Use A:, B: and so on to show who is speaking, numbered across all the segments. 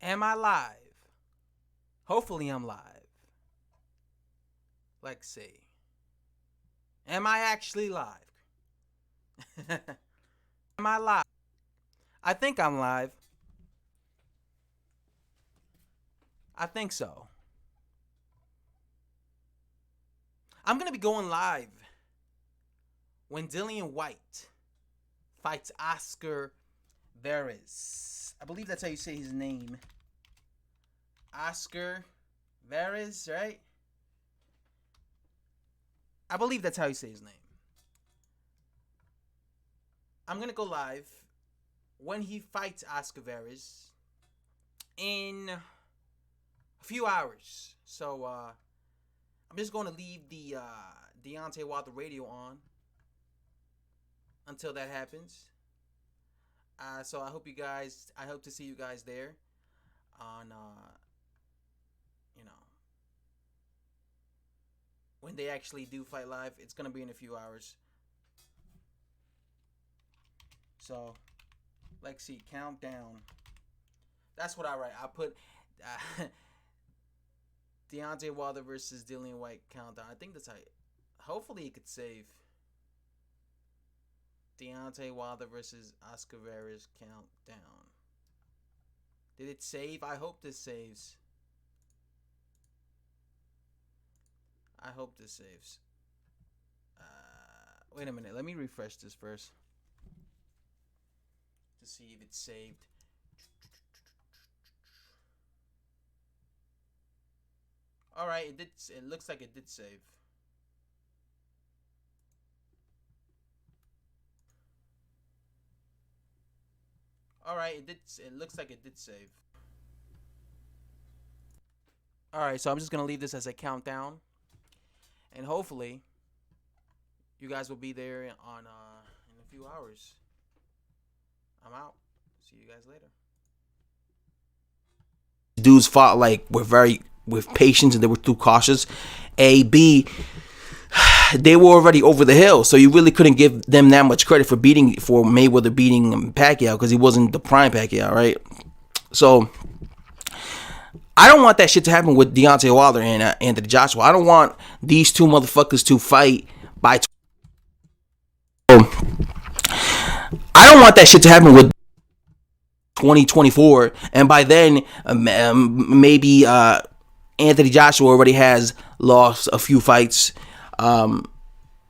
A: Am I live? Hopefully I'm live. Let's see. Am I actually live? Am I live? I think I'm live. I think so. I'm going to be going live when Dillian Whyte fights Oscar Veras. I believe that's how you say his name. Oscar Veras, right? I believe that's how you say his name. I'm going to go live when he fights Oscar Veras in a few hours. So, I'm just going to leave the Deontay Wilder radio on until that happens. So I hope to see you guys there on, when they actually do fight live. It's going to be in a few hours. So, let's see, countdown. That's what I write. I put Deontay Wilder versus Dillian Whyte countdown. I think that's how. Hopefully, it could save. Deontay Wilder versus Oscar Veras countdown. Did it save? I hope this saves. I hope this saves. Wait a minute. Let me refresh this first to see if it's saved. All right, it did. It looks like it did save. All right, it did. It looks like it did save. All right, so I'm just gonna leave this as a countdown, and hopefully, you guys will be there on in a few hours. I'm out. See you guys later. Dudes fought like with patience, and they were too cautious. B, they were already over the hill, so you really couldn't give them that much credit for Mayweather beating Pacquiao, because he wasn't the prime Pacquiao, right? So I don't want that shit to happen with Deontay Wilder and Anthony Joshua. I don't want these two motherfuckers to fight by. I don't want that shit to happen with 2024, and by then maybe Anthony Joshua already has lost a few fights.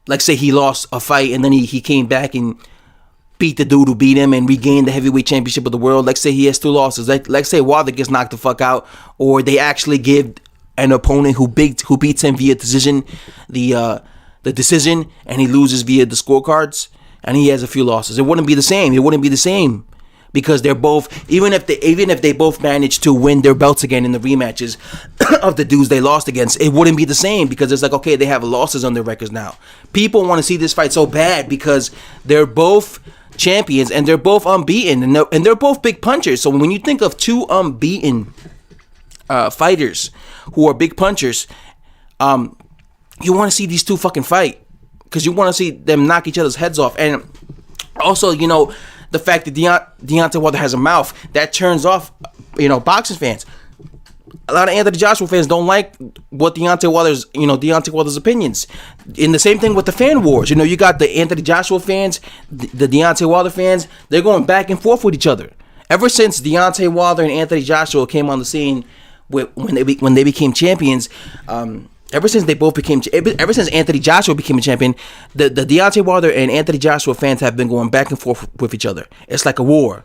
A: Like say he lost a fight and then he came back and beat the dude who beat him and regained the heavyweight championship of the world. Like say he has two losses. Like say Wilder gets knocked the fuck out, or they actually give an opponent who beats him via decision the decision, and he loses via the scorecards, and he has a few losses. It wouldn't be the same. It wouldn't be the same. Because they're both, even if they both manage to win their belts again in the rematches of the dudes they lost against, it wouldn't be the same, because it's like, okay, they have losses on their records now. People want to see this fight so bad because they're both champions and they're both unbeaten, and they're both big punchers. So when you think of two unbeaten fighters who are big punchers, you want to see these two fucking fight, because you want to see them knock each other's heads off. And also, the fact that Deontay Wilder has a mouth, that turns off, boxing fans. A lot of Anthony Joshua fans don't like what Deontay Wilder's opinions. And the same thing with the fan wars. You got the Anthony Joshua fans, the Deontay Wilder fans. They're going back and forth with each other. Ever since Deontay Wilder and Anthony Joshua came on the scene when they became champions, ever since Anthony Joshua became a champion, the Deontay Wilder and Anthony Joshua fans have been going back and forth with each other. It's like a war.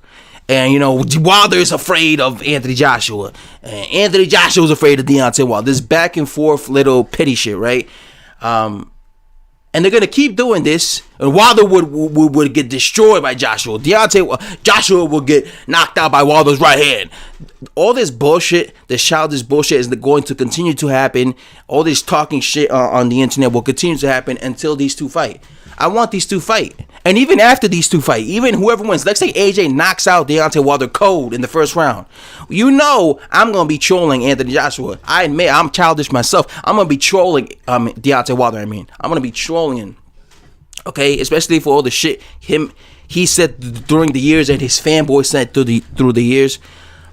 A: And, Wilder is afraid of Anthony Joshua. And Anthony Joshua is afraid of Deontay Wilder. This back and forth little petty shit, right? And they're going to keep doing this. And Wilder would get destroyed by Joshua. Joshua will get knocked out by Wilder's right hand. All this bullshit, this childish bullshit, is going to continue to happen. All this talking shit on the internet will continue to happen until these two fight. I want these two fight. And even after these two fight, even whoever wins, let's say AJ knocks out Deontay Wilder cold in the first round. I'm going to be trolling Anthony Joshua. I admit, I'm childish myself. I'm going to be trolling Deontay Wilder, I'm going to be trolling him. Okay? Especially for all the shit he said during the years and his fanboys said through the years.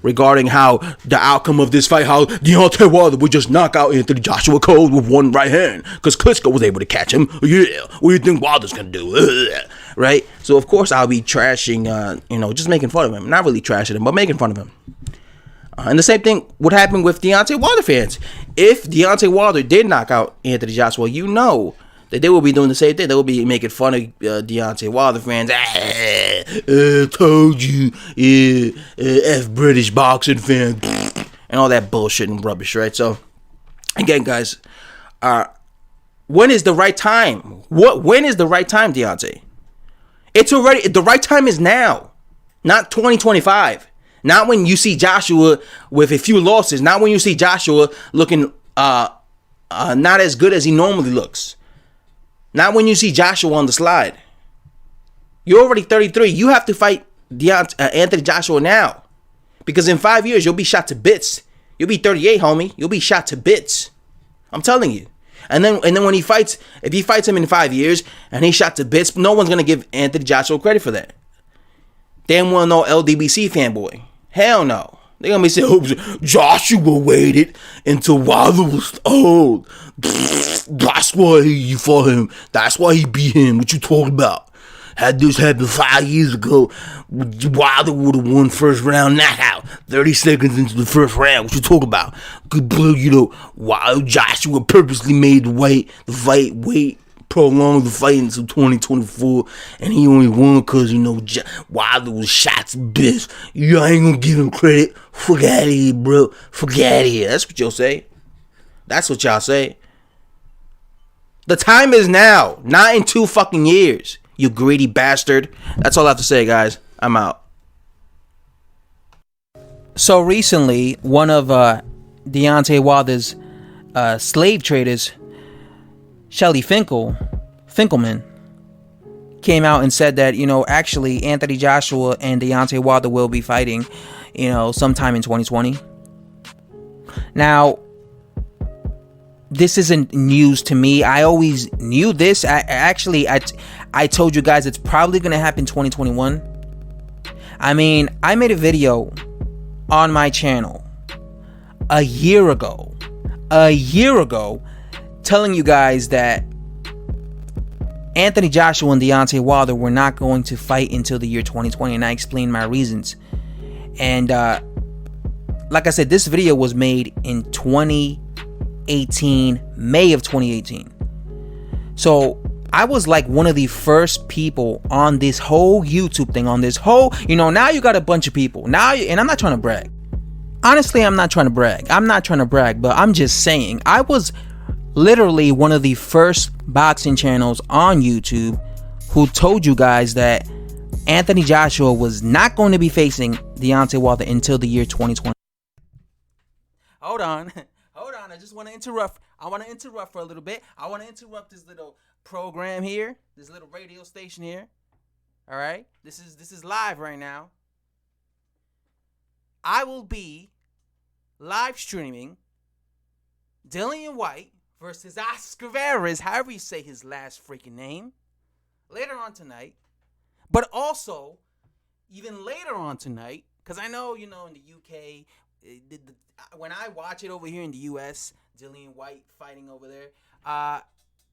A: regarding how the outcome of this fight, how Deontay Wilder would just knock out Anthony Joshua cold with one right hand because Klitschko was able to catch him. Yeah, what do you think Wilder's gonna do? Right? So of course I'll be trashing, just making fun of him. Not really trashing him, but making fun of him. And the same thing would happen with Deontay Wilder fans. If Deontay Wilder did knock out Anthony Joshua, that they will be doing the same thing. They will be making fun of Deontay Wilder fans. Told you, F British boxing fan, and all that bullshit and rubbish, right? So, again, guys, when is the right time? When is the right time, Deontay? It's already, the right time is now, not 2025. Not when you see Joshua with a few losses. Not when you see Joshua looking not as good as he normally looks. Not when you see Joshua on the slide. You're already 33. You have to fight Anthony Joshua now. Because in 5 years, you'll be shot to bits. You'll be 38, homie. You'll be shot to bits. I'm telling you. And then when he fights, if he fights him in 5 years and he's shot to bits, no one's going to give Anthony Joshua credit for that. Damn well no LDBC fanboy. Hell no. They're going to be saying, oh, Joshua waited until Wilder was old. That's why you fought him. That's why he beat him. What you talking about? Had this happened 5 years ago, Wilder would have won first round knockout. 30 seconds into the first round. What you talking about? Good blow, Wilder Joshua purposely made the fight wait. Prolonged the fight until 2024, and he only won because Wilder was shot to bits. You ain't gonna give him credit. Fuck out of here, bro. Fuck out of here. That's what y'all say. That's what y'all say. The time is now, not in 2 fucking years. You greedy bastard. That's all I have to say, guys. I'm out.
B: So recently, one of Deontay Wilder's slave traders, Shelly Finkelman, came out and said that, actually Anthony Joshua and Deontay Wilder will be fighting, sometime in 2020. Now, this isn't news to me. I always knew this. I told you guys it's probably going to happen 2021. I mean, I made a video on my channel a year ago, telling you guys that Anthony Joshua and Deontay Wilder were not going to fight until the year 2020, and I explained my reasons. And like I said, this video was made in 2018, May of 2018. So I was like one of the first people on this whole YouTube thing, on this whole, now you got a bunch of people now, and I'm not trying to brag. Honestly, I'm not trying to brag, but I'm just saying, I was literally one of the first boxing channels on YouTube who told you guys that Anthony Joshua was not going to be facing Deontay Wilder until the year 2020. Hold on. I just want to interrupt. I want to interrupt for a little bit. I want to interrupt this little program here, this little radio station here. All right? This is live right now. I will be live streaming Dillian Whyte versus Oscar Rivas, however you say his last freaking name, later on tonight. But also, even later on tonight, because I know, in the UK, when I watch it over here in the US, Dillian Whyte fighting over there,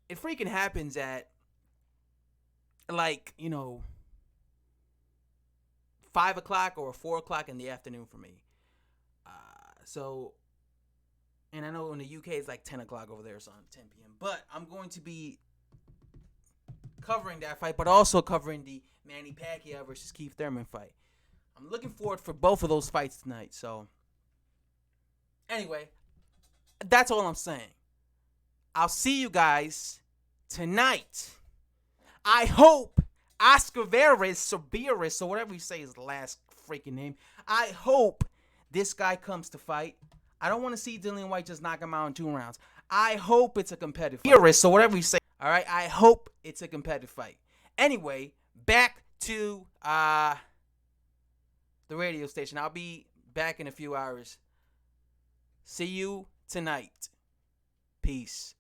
B: it freaking happens at, 5 o'clock or 4 o'clock in the afternoon for me. And I know in the UK it's like 10 o'clock over there, so 10 p.m. But I'm going to be covering that fight, but also covering the Manny Pacquiao versus Keith Thurman fight. I'm looking forward for both of those fights tonight. So, anyway, that's all I'm saying. I'll see you guys tonight. I hope Oscar Rivas, or whatever you say his last freaking name, I hope this guy comes to fight. I don't want to see Dillian Whyte just knock him out in 2 rounds. I hope it's a competitive fight. So whatever you say. All right, I hope it's a competitive fight. Anyway, back to the radio station. I'll be back in a few hours. See you tonight. Peace.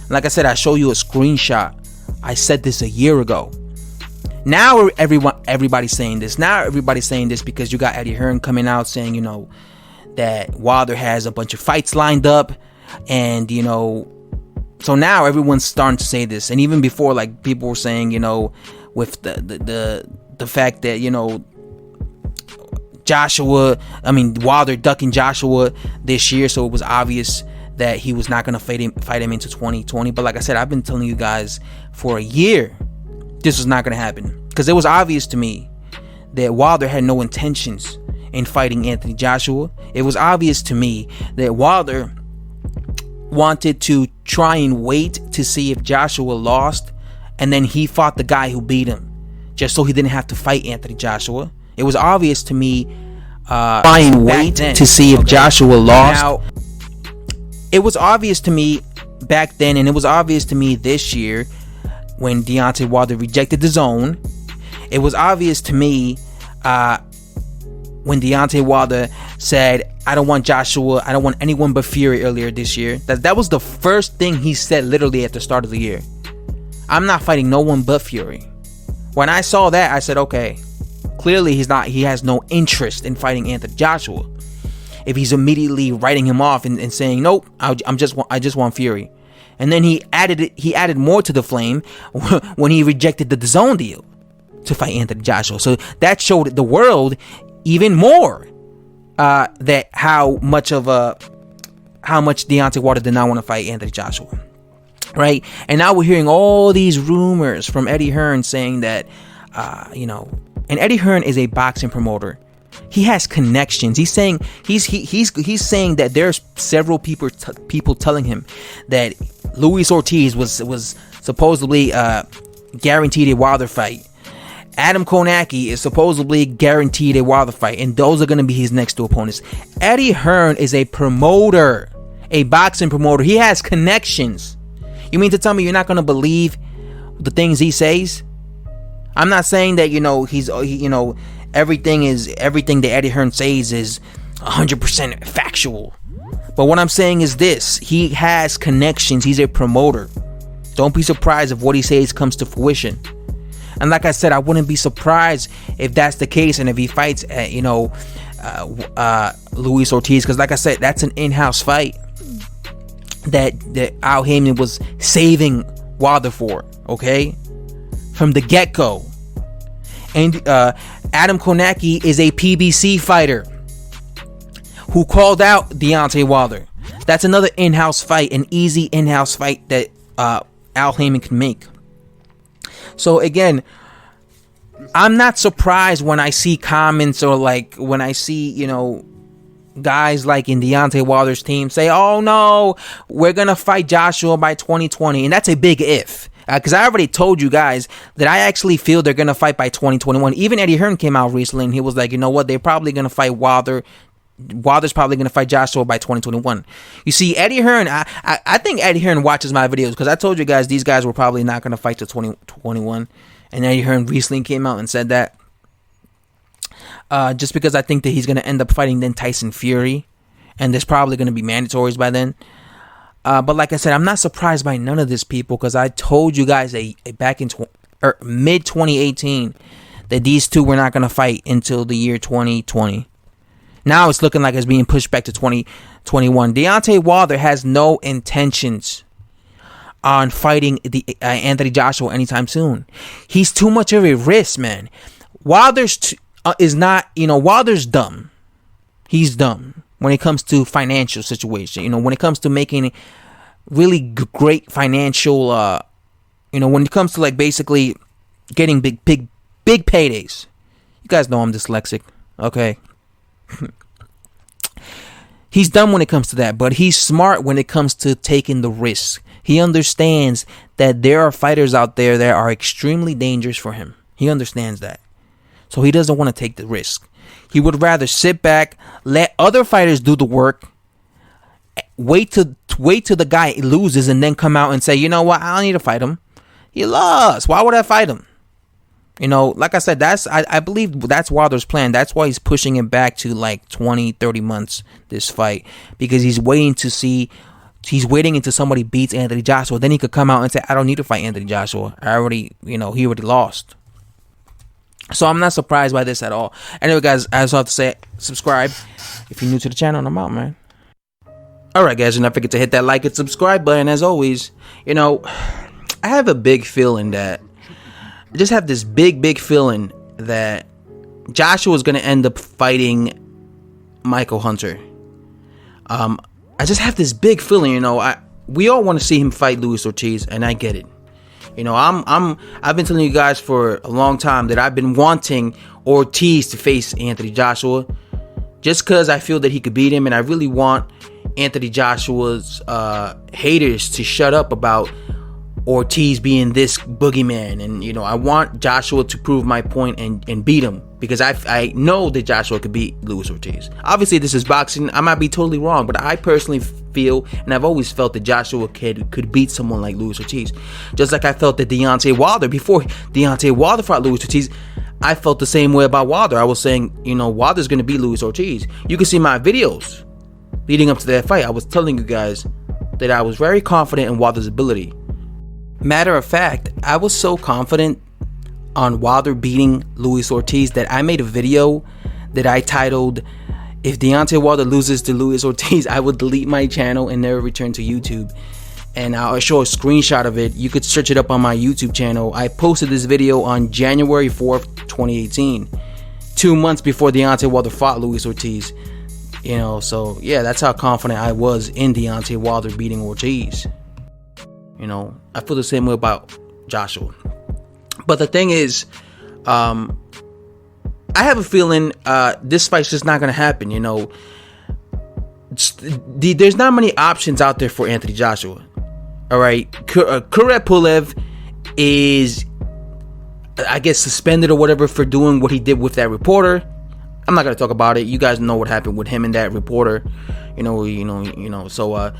B: Like I said, I show you a screenshot. I said this a year ago. Now everybody's saying this. Now everybody's saying this because you got Eddie Hearn coming out saying, you know, that Wilder has a bunch of fights lined up, and you know, so now everyone's starting to say this. And even before, like, people were saying, you know, with the fact that, you know, Wilder ducking Joshua this year, so it was obvious that he was not going to fight him into 2020. But like I said, I've been telling you guys for a year this was not going to happen, because it was obvious to me that Wilder had no intentions in fighting Anthony Joshua. It was obvious to me that Wilder wanted to try and wait to see if Joshua lost, and then he fought the guy who beat him, just so he didn't have to fight Anthony Joshua. It was obvious to me try and wait to see if Joshua lost. Now, it was obvious to me back then, and it was obvious to me this year when Deontay Wilder rejected the zone. It was obvious to me when Deontay Wilder said, I don't want Joshua, I don't want anyone but Fury, earlier this year. That was the first thing he said literally at the start of the year. I'm not fighting no one but Fury. When I saw that, I said, okay, clearly he has no interest in fighting Anthony Joshua. If he's immediately writing him off and saying, nope, I just want Fury. And then he added more to the flame when he rejected the DAZN deal to fight Anthony Joshua. So that showed the world even more that how much Deontay Wilder did not want to fight Anthony Joshua, right? And now we're hearing all these rumors from Eddie Hearn saying that, you know, and Eddie Hearn is a boxing promoter. He has connections. He's saying saying that there's several people telling him that Luis Ortiz was supposedly guaranteed a Wilder fight. Adam Konecki is supposedly guaranteed a Wilder fight, and those are going to be his next two opponents. Eddie Hearn is a promoter, a boxing promoter. He has connections. You mean to tell me you're not going to believe the things he says? I'm not saying that, you know, everything that Eddie Hearn says is 100% factual. But what I'm saying is this: he has connections. He's a promoter. Don't be surprised if what he says comes to fruition. And like I said, I wouldn't be surprised if that's the case, and if he fights, Luis Ortiz, because like I said, that's an in-house fight that Al Heyman was saving Wilder for, okay, from the get-go. And Adam Konecki is a PBC fighter who called out Deontay Wilder. That's another in-house fight, an easy in-house fight that Al Heyman can make. So again, I'm not surprised when I see comments, or like when I see, you know, guys like in Deontay Wilder's team say, oh no, we're gonna fight Joshua by 2020. And that's a big if, because I already told you guys that I actually feel they're gonna fight by 2021. Even Eddie Hearn came out recently and he was like, you know what, they're probably gonna fight Wilder's probably going to fight Joshua by 2021. You see, Eddie Hearn, I think Eddie Hearn watches my videos, because I told you guys these guys were probably not going to fight till 2021. And Eddie Hearn recently came out and said that. Just because I think that he's going to end up fighting then Tyson Fury. And there's probably going to be mandatories by then. But like I said, I'm not surprised by none of this, people, because I told you guys back in mid 2018 that these two were not going to fight until the year 2020. Now it's looking like it's being pushed back to 2021. Deontay Wilder has no intentions on fighting Anthony Joshua anytime soon. He's too much of a risk, man. Wilder's dumb. He's dumb when it comes to financial situation. You know, when it comes to making really great financial, when it comes to like basically getting big paydays. You guys know I'm dyslexic, okay? He's dumb when it comes to that, but he's smart when it comes to taking the risk. He understands that there are fighters out there that are extremely dangerous for him. He understands that. So he doesn't want to take the risk. He would rather sit back, let other fighters do the work, wait till the guy loses, and then come out and say, you know what, I don't need to fight him. He lost. Why would I fight him? You know, like I said, I believe that's Wilder's plan. That's why he's pushing it back to like 20, 30 months, this fight. Because he's waiting until somebody beats Anthony Joshua. Then he could come out and say, I don't need to fight Anthony Joshua. He already lost. So I'm not surprised by this at all. Anyway, guys, I also have to say, subscribe if you're new to the channel, and I'm out, man.
A: Alright, guys, do not forget to hit that like and subscribe button. As always, you know, I have a big feeling that, I just have this big feeling that Joshua is going to end up fighting Michael Hunter. I just have this big feeling, you know, we all want to see him fight Luis Ortiz, and I get it. You know, I've been telling you guys for a long time that I've been wanting Ortiz to face Anthony Joshua, just because I feel that he could beat him, and I really want Anthony Joshua's haters to shut up about Ortiz being this boogeyman. And you know, I want Joshua to prove my point and beat him, because I know that Joshua could beat Luis Ortiz. Obviously, this is boxing. I might be totally wrong, but I personally feel, and I've always felt, that Joshua could beat someone like Luis Ortiz. Just like I felt that Deontay Wilder, before Deontay Wilder fought Luis Ortiz, I felt the same way about Wilder. I was saying, you know, Wilder's going to beat Luis Ortiz. You can see my videos leading up to that fight. I was telling you guys that I was very confident in Wilder's ability. Matter of fact, I was so confident on Wilder beating Luis Ortiz that I made a video that I titled, "If Deontay Wilder loses to Luis Ortiz, I will delete my channel and never return to YouTube." And I'll show a screenshot of it. You could search it up on my YouTube channel. I posted this video on January 4th, 2018, 2 months before Deontay Wilder fought Luis Ortiz. You know, so yeah, that's how confident I was in Deontay Wilder beating Ortiz. You know, I feel the same way about Joshua. But the thing is, I have a feeling this fight's just not going to happen. You know, there's not many options out there for Anthony Joshua. All right, Kurat Pulev is, I guess, suspended or whatever for doing what he did with that reporter. I'm not going to talk about it. You guys know what happened with him and that reporter. You know. So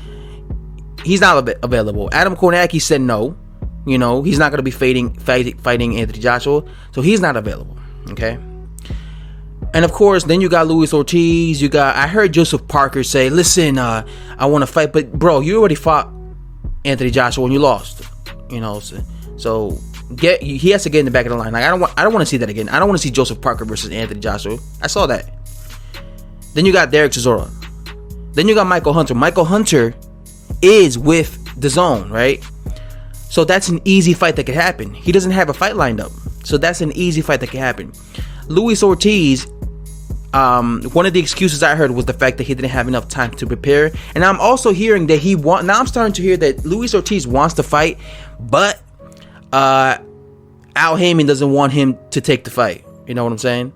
A: he's not available. Adam Kornacki said no. You know, he's not going to be fighting Anthony Joshua, so he's not available. Okay. And of course, then you got Luis Ortiz. I heard Joseph Parker say, "Listen, I want to fight," but bro, you already fought Anthony Joshua and you lost. You know, so he has to get in the back of the line. Like, I don't want to see that again. I don't want to see Joseph Parker versus Anthony Joshua. I saw that. Then you got Derek Chisora. Then you got Michael Hunter. Michael Hunter is with DAZN, right? So that's an easy fight that could happen. He doesn't have a fight lined up, so that's an easy fight that could happen. Luis Ortiz, one of the excuses I heard was the fact that he didn't have enough time to prepare, and I'm also hearing that now I'm starting to hear that Luis Ortiz wants to fight, but Al Heyman doesn't want him to take the fight. You know what I'm saying?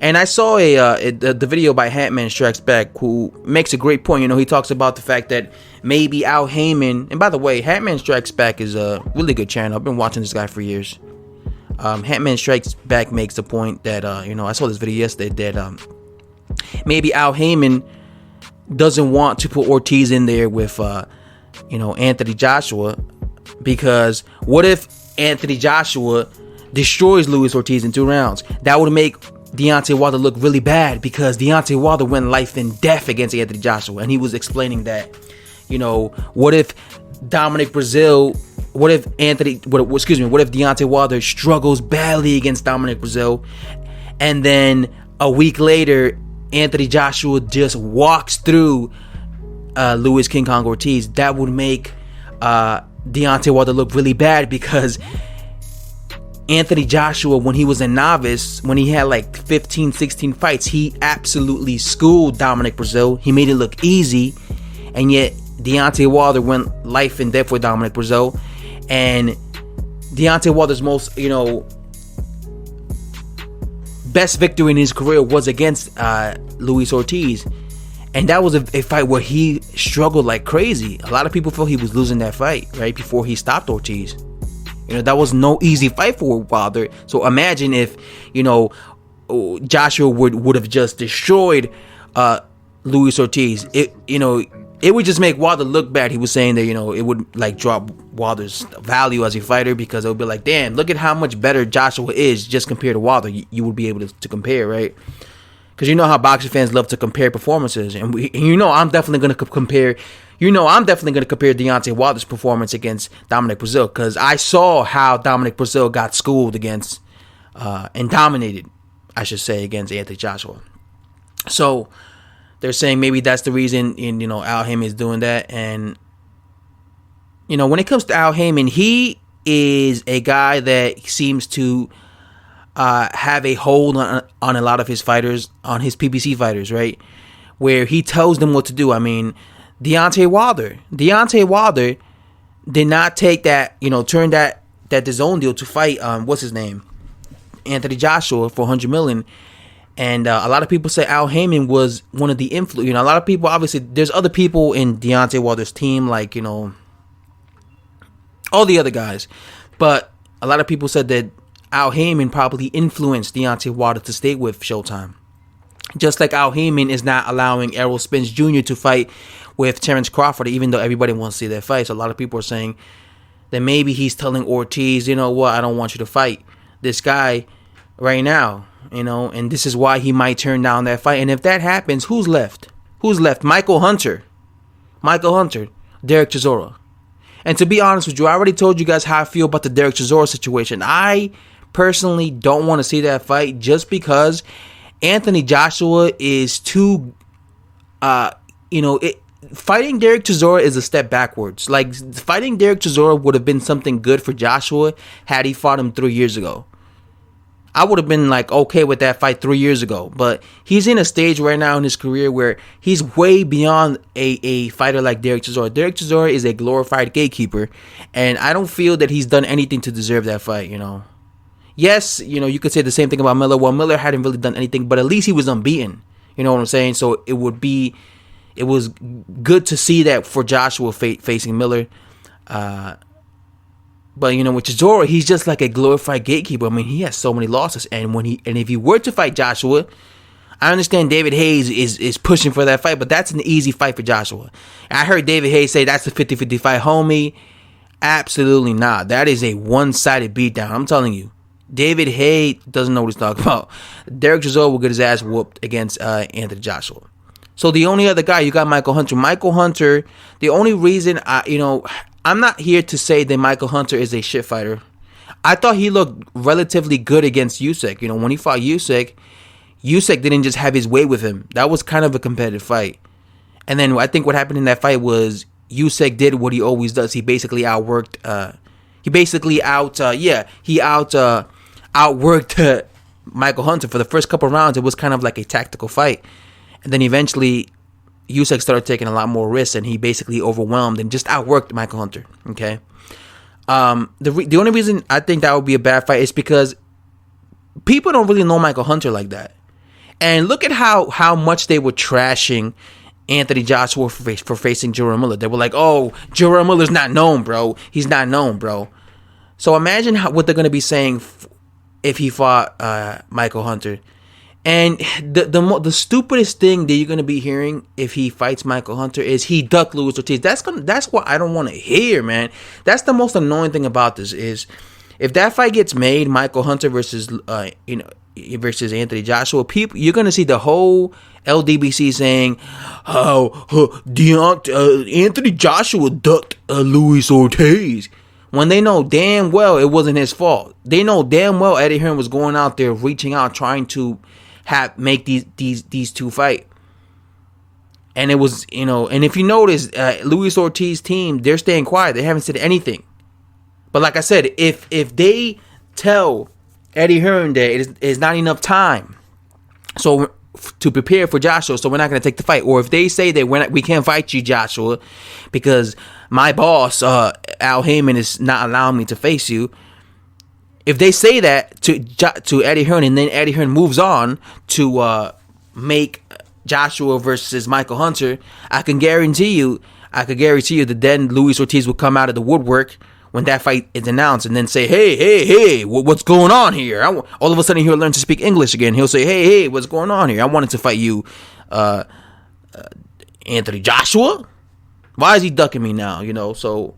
A: And I saw the video by Hatman Strikes Back, who makes a great point. You know, he talks about the fact that maybe Al Heyman, and by the way, Hatman Strikes Back is a really good channel. I've been watching this guy for years. Hatman Strikes Back makes the point that, you know, I saw this video yesterday that maybe Al Heyman doesn't want to put Ortiz in there with, you know, Anthony Joshua, because what if Anthony Joshua destroys Luis Ortiz in 2 rounds? That would make Deontay Wilder look really bad, because Deontay Wilder went life and death against Anthony Joshua, and he was explaining that, you know, what if Deontay Wilder struggles badly against Dominic Brazil, and then a week later Anthony Joshua just walks through Luis King Kong Ortiz? That would make Deontay Wilder look really bad, because Anthony Joshua, when he was a novice, when he had like 15, 16 fights, he absolutely schooled Dominic Brazil. He made it look easy, and yet Deontay Wilder went life and death with Dominic Brazil. And Deontay Wilder's most, you know, best victory in his career was against Luis Ortiz. And that was a fight where he struggled like crazy. A lot of people felt he was losing that fight right before he stopped Ortiz. You know, that was no easy fight for Wilder. So imagine if, you know, Joshua would have just destroyed Luis Ortiz. It would just make Wilder look bad. He was saying that, you know, it would like drop Wilder's value as a fighter, because it would be like, damn, look at how much better Joshua is just compared to Wilder. You would be able to compare, right? Because you know how boxing fans love to compare performances, and I'm definitely going to compare. I'm definitely going to compare Deontay Wilder's performance against Dominic Brazil, because I saw how Dominic Brazil got schooled against and dominated, I should say, against Anthony Joshua. So they're saying maybe that's the reason, Al Heyman is doing that. And, when it comes to Al Heyman, he is a guy that seems to have a hold on a lot of his fighters, on his PBC fighters, right? Where he tells them what to do. I mean, Deontay Wilder did not take that, turn that DAZN deal to fight, what's his name? Anthony Joshua for $100 million. And a lot of people say Al Heyman was one of the influence. A lot of people, obviously, there's other people in Deontay Wilder's team, like, all the other guys. But a lot of people said that Al Heyman probably influenced Deontay Wilder to stay with Showtime. Just like Al Heyman is not allowing Errol Spence Jr. to fight with Terrence Crawford, even though everybody wants to see that fight. So a lot of people are saying that maybe he's telling Ortiz, you know what, I don't want you to fight this guy right now, and this is why he might turn down that fight. And if that happens, who's left? Michael Hunter, Derek Chisora. And to be honest with you, I already told you guys how I feel about the Derek Chisora situation. I personally don't want to see that fight just because Anthony Joshua is too, fighting Derek Chisora is a step backwards. Like, fighting Derek Chisora would have been something good for Joshua had he fought him 3 years ago. I would have been like okay with that fight 3 years ago, but he's in a stage right now in his career where he's way beyond a fighter like Derek Chisora. Derek Chisora is a glorified gatekeeper, and I don't feel that he's done anything to deserve that fight, Yes, you could say the same thing about Miller. Well, Miller hadn't really done anything, but at least he was unbeaten. You know what I'm saying? So it was good to see that for Joshua facing Miller. But with Chisora, he's just like a glorified gatekeeper. I mean, he has so many losses, and if he were to fight Joshua, I understand David Hayes is pushing for that fight, but that's an easy fight for Joshua. I heard David Hayes say that's a 50-50 fight, homie. Absolutely not. That is a one-sided beatdown. I'm telling you, David Hayes doesn't know what he's talking about. Derek Chisora will get his ass whooped against Anthony Joshua. So the only other guy, you got Michael Hunter. Michael Hunter, the only reason I'm not here to say that Michael Hunter is a shit fighter. I thought he looked relatively good against Usyk. When he fought Usyk didn't just have his way with him. That was kind of a competitive fight. And then I think what happened in that fight was Usyk did what he always does. He basically outworked. Outworked Michael Hunter for the first couple rounds. It was kind of like a tactical fight, and then eventually Usyk started taking a lot more risks, and he basically overwhelmed and just outworked Michael Hunter. Okay, the only reason I think that would be a bad fight is because people don't really know Michael Hunter like that, and look at how much they were trashing Anthony Joshua for facing Jarrell Miller. They were like, "Oh, Jarrell Miller's not known, bro. He's not known, bro." So imagine what they're gonna be saying if he fought Michael Hunter. And the stupidest thing that you're gonna be hearing if he fights Michael Hunter is he ducked Luis Ortiz. That's what I don't want to hear, man. That's the most annoying thing about this is if that fight gets made, Michael Hunter versus Anthony Joshua, you're gonna see the whole LDBC saying how Anthony Joshua ducked Luis Ortiz. When they know damn well it wasn't his fault. They know damn well Eddie Hearn was going out there reaching out, trying to make these two fight. And it was, and if you notice, Luis Ortiz's team, they're staying quiet. They haven't said anything. But like I said, if they tell Eddie Hearn that it is not enough time to prepare for Joshua, so we're not going to take the fight, or if they say that we can't fight you, Joshua, because my boss, Al Heyman, is not allowing me to face you. If they say that to Eddie Hearn, and then Eddie Hearn moves on to make Joshua versus Michael Hunter, I can guarantee you that then Luis Ortiz will come out of the woodwork when that fight is announced and then say, hey, what's going on here? All of a sudden he'll learn to speak English again. He'll say, hey, what's going on here? I wanted to fight you, Anthony Joshua. Why is he ducking me now? So,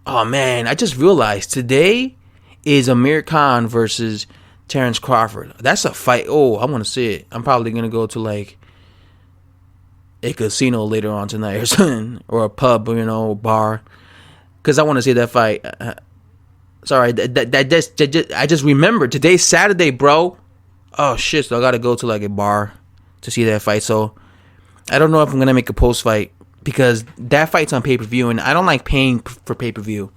A: oh man, I just realized today is Amir Khan versus Terrence Crawford. That's a fight. Oh, I want to see it. I'm probably going to go to like a casino later on tonight or something, or a pub, bar, because I want to see that fight. Sorry, I just remembered today's Saturday, bro. Oh shit! So I gotta go to like a bar to see that fight. So I don't know if I'm gonna make a post fight because that fight's on pay-per-view, and I don't like paying for pay-per-view.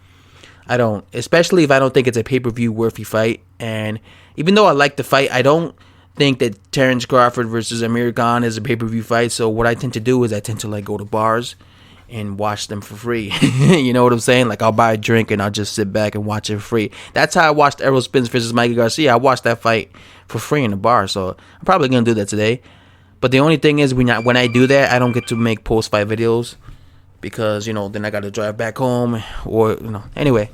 A: I don't, especially if I don't think it's a pay-per-view worthy fight. And even though I like the fight, I don't think that Terrence Crawford versus Amir Khan is a pay-per-view fight. So what I tend to do is I tend to like go to bars and watch them for free. You know what I'm saying? Like I'll buy a drink and I'll just sit back and watch it for free. That's how I watched Errol Spence versus Mikey Garcia. I watched that fight for free in the bar. So I'm probably gonna do that today. But the only thing is when I do that, I don't get to make post-fight videos because, you know, then I got to drive back home or, you know. Anyway,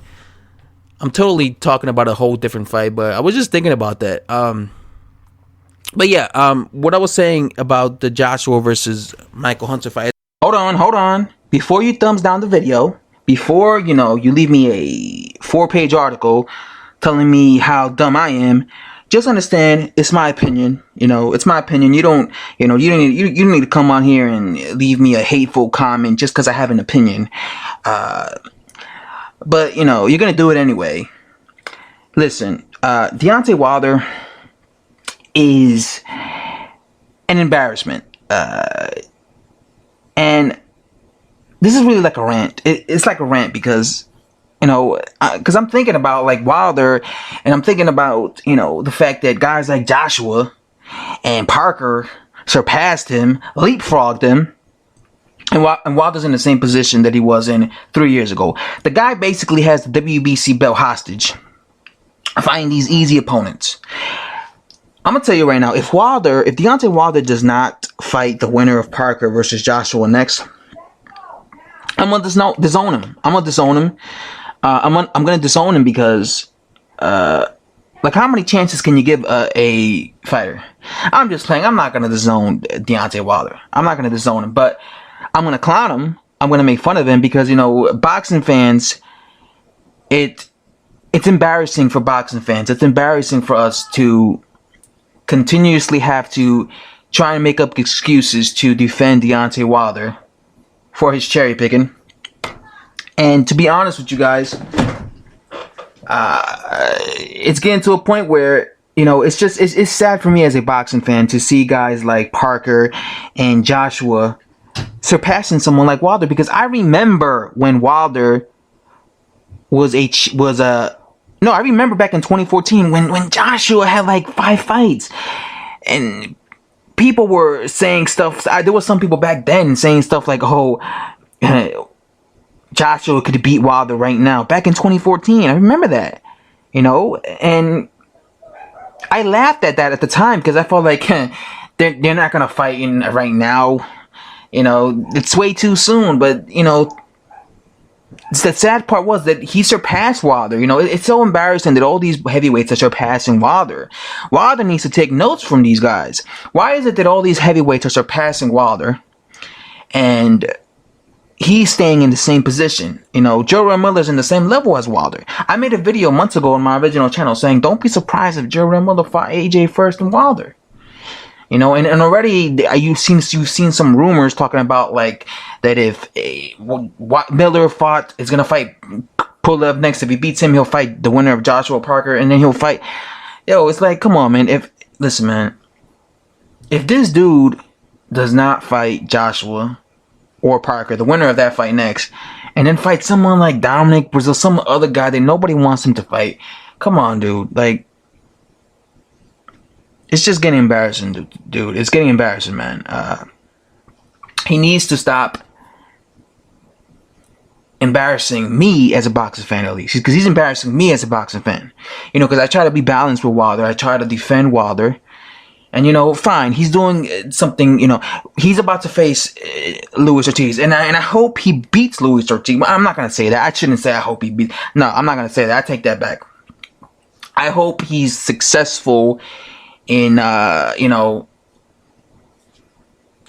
A: I'm totally talking about a whole different fight, but I was just thinking about that. But yeah, what I was saying about the Joshua versus Michael Hunter fight. Hold on. Before you thumbs down the video, before, you know, you leave me a 4-page article telling me how dumb I am, just understand it's my opinion. You know, it's my opinion. You don't need to come on here and leave me a hateful comment just because I have an opinion. But you know, you're gonna do it anyway. Listen, Deontay Wilder is an embarrassment, and this is really like a rant. It's like a rant because, you know, because I'm thinking about like Wilder, and I'm thinking about, you know, the fact that guys like Joshua and Parker surpassed him, leapfrogged him, and Wilder's in the same position that he was in 3 years ago. The guy basically has the WBC belt hostage, fighting these easy opponents. I'm gonna tell you right now, if Deontay Wilder does not fight the winner of Parker versus Joshua next, I'm gonna disown him. I'm gonna disown him. I'm gonna disown him because, like, how many chances can you give a fighter? I'm just playing. I'm not gonna disown Deontay Wilder. I'm not gonna disown him, but I'm gonna clown him. I'm gonna make fun of him because, you know, boxing fans, it's embarrassing for boxing fans. It's embarrassing for us to continuously have to try and make up excuses to defend Deontay Wilder for his cherry picking. And to be honest with you guys, it's getting to a point where, you know, it's sad for me as a boxing fan to see guys like Parker and Joshua surpassing someone like Wilder, because I remember when Wilder I remember back in 2014 when Joshua had like 5 fights, and people were saying stuff. There was some people back then saying stuff like, "Oh, Joshua could beat Wilder right now." Back in 2014, I remember that, you know, and I laughed at that at the time because I felt like they're not gonna fight right now. You know, it's way too soon. But, you know, the sad part was that he surpassed Wilder. You know, it's so embarrassing that all these heavyweights are surpassing Wilder. Wilder needs to take notes from these guys. Why is it that all these heavyweights are surpassing Wilder and he's staying in the same position? You know, Joe Miller's in the same level as Wilder. I made a video months ago on my original channel saying, don't be surprised if Joe Miller fought AJ first and Wilder. You know, and already you've seen some rumors talking about like that if Miller is gonna fight Pulev next. If he beats him, he'll fight the winner of Joshua Parker, and then he'll fight. Yo, it's like, come on, man. Listen, man. If this dude does not fight Joshua or Parker, the winner of that fight next, and then fight someone like Dominic Brazil, some other guy that nobody wants him to fight, come on, dude. Like, it's just getting embarrassing, dude. It's getting embarrassing, man. He needs to stop embarrassing me as a boxing fan, at least. Because he's embarrassing me as a boxing fan. You know, because I try to be balanced with Wilder. I try to defend Wilder. And, you know, fine. He's doing something, you know. He's about to face Luis Ortiz. And I hope he beats Luis Ortiz. I'm not going to say that. I shouldn't say I hope he beats. No, I'm not going to say that. I take that back. I hope he's successful in, you know,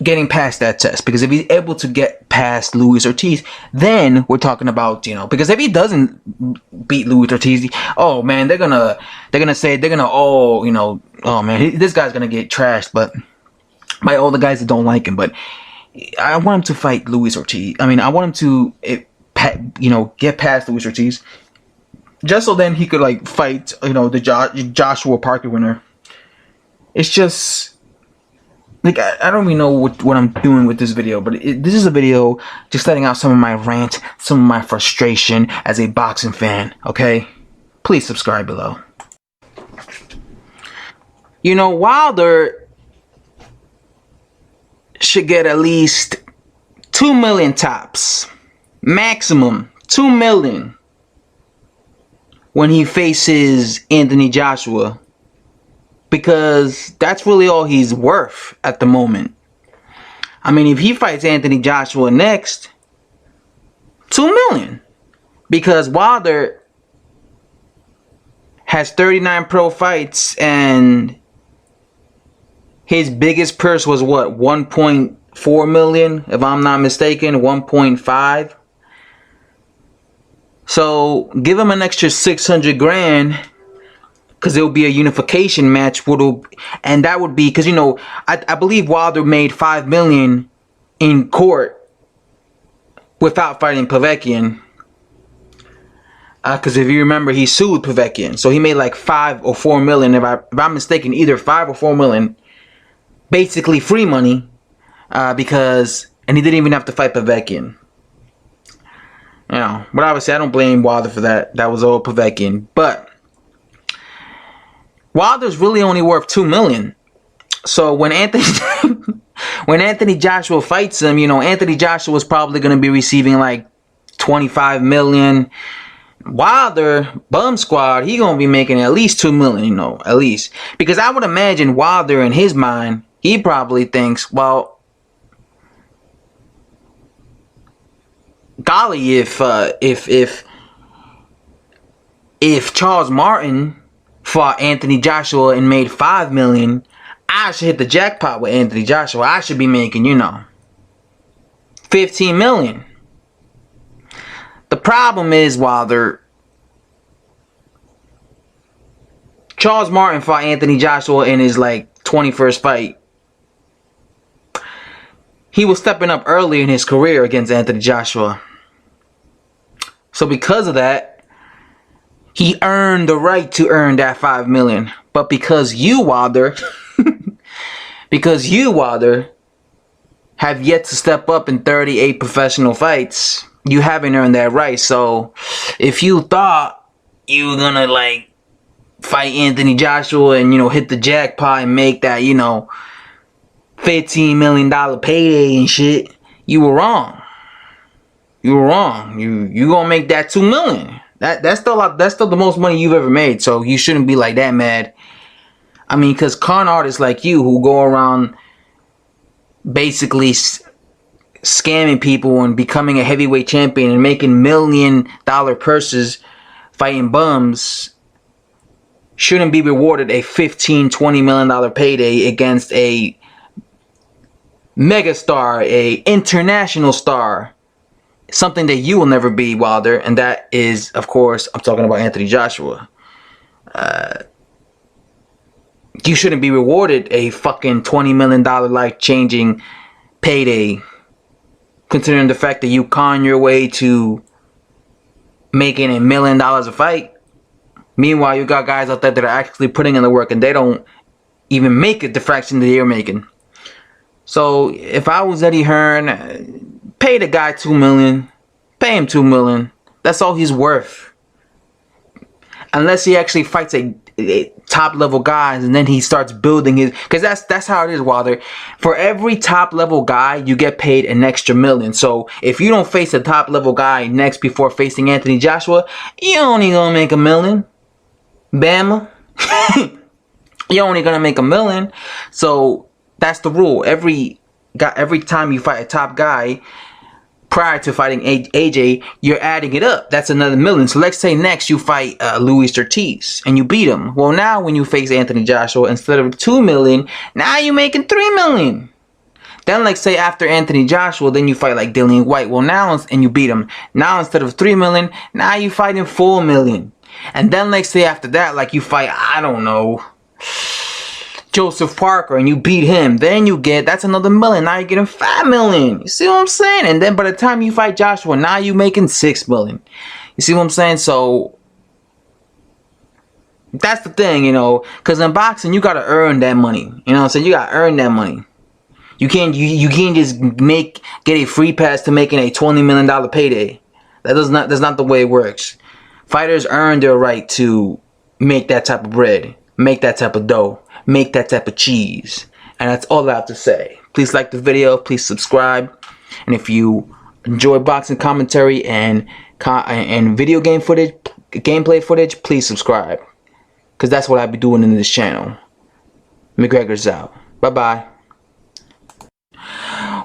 A: getting past that test. Because if he's able to get past Luis Ortiz, then we're talking about, you know, because if he doesn't beat Luis Ortiz, oh man, they're gonna you know, oh man, this guy's gonna get trashed, but by all the guys that don't like him. But I want him to fight Luis Ortiz. I mean, I want him to, you know, get past Luis Ortiz
B: just so then he could like fight, the Joshua Parker winner. It's just like I don't even know what I'm doing with this video, but this is a video just letting out some of my rant, some of my frustration as a boxing fan. Okay, please subscribe below. Wilder should get at least 2 million tops, maximum 2 million when he faces Anthony Joshua, because that's really all he's worth at the moment. I mean, if he fights Anthony Joshua next, 2 million, because Wilder has 39 pro fights and his biggest purse was what, 1.4 million, if I'm not mistaken, 1.5. So give him an extra 600 grand, because it will be a unification match. And that would be, because I believe Wilder made 5 million in court without fighting Povetkin. Because if you remember, he sued Povetkin, so he made like 5 or 4 million. If I'm mistaken, either 5 or 4 million. Basically free money, and he didn't even have to fight Povetkin. But obviously I don't blame Wilder for that. That was all Povetkin. But Wilder's really only worth 2 million. So when Anthony Joshua fights him, Anthony Joshua was probably going to be receiving like 25 million. Wilder, bum squad, he going to be making at least 2 million, at least. Because I would imagine Wilder, in his mind, he probably thinks, well, golly, if Charles Martin fought Anthony Joshua and made 5 million, I should hit the jackpot with Anthony Joshua. I should be making, 15 million. The problem is, Wilder, Charles Martin fought Anthony Joshua in his like 21st fight. He was stepping up early in his career against Anthony Joshua. So because of that, he earned the right to earn that 5 million. But because you, Wilder, have yet to step up in 38 professional fights, you haven't earned that right. So if you thought you were gonna like fight Anthony Joshua and hit the jackpot and make that $15 million payday and shit, you were wrong. You were wrong. You gonna make that 2 million. That's still the most money you've ever made. So you shouldn't be like that mad. I mean, because con artists like you who go around basically scamming people and becoming a heavyweight champion and making $1 million purses fighting bums shouldn't be rewarded a $15-20 million payday against a megastar, a international star, something that you will never be, Wilder, and that is, of course, I'm talking about Anthony Joshua. You shouldn't be rewarded a fucking $20 million life-changing payday, considering the fact that you con your way to making $1 million a fight. Meanwhile, you got guys out there that are actually putting in the work and they don't even make it the fraction that you're making. So if I was Eddie Hearn, pay the guy 2 million. Pay him 2 million. That's all he's worth. Unless he actually fights a top level guys and then he starts building his, because that's how it is, Wilder. For every top level guy, you get paid an extra $1 million. So if you don't face a top level guy next before facing Anthony Joshua, you only gonna make $1 million. Bama. You're only gonna make $1 million. So that's the rule. Every time you fight a top guy prior to fighting AJ, you're adding it up. That's another $1 million. So let's say next you fight Luis Ortiz and you beat him. Well, now when you face Anthony Joshua, instead of $2 million, now you're making $3 million. Then like say after Anthony Joshua, then you fight like Dillian Whyte. Well, now and you beat him. Now instead of $3 million, now you fighting $4 million. And then like say after that, like you fight, I don't know, Joseph Parker, and you beat him, then you get, that's another $1 million. Now you're getting $5 million. You see what I'm saying? And then by the time you fight Joshua, now you're making $6 million. You see what I'm saying? So
A: That's the thing, you know, because in boxing you gotta earn that money. You know what I'm saying? You gotta earn that money. You can't just get a free pass to making a $20 million payday. That's not the way it works. Fighters earn their right to make that type of bread, make that type of dough, make that type of cheese. And that's all I have to say. Please like the video, please subscribe, and if you enjoy boxing commentary and video game footage, gameplay footage, please subscribe, because that's what I'll be doing in this channel. McGregor's out. Bye bye.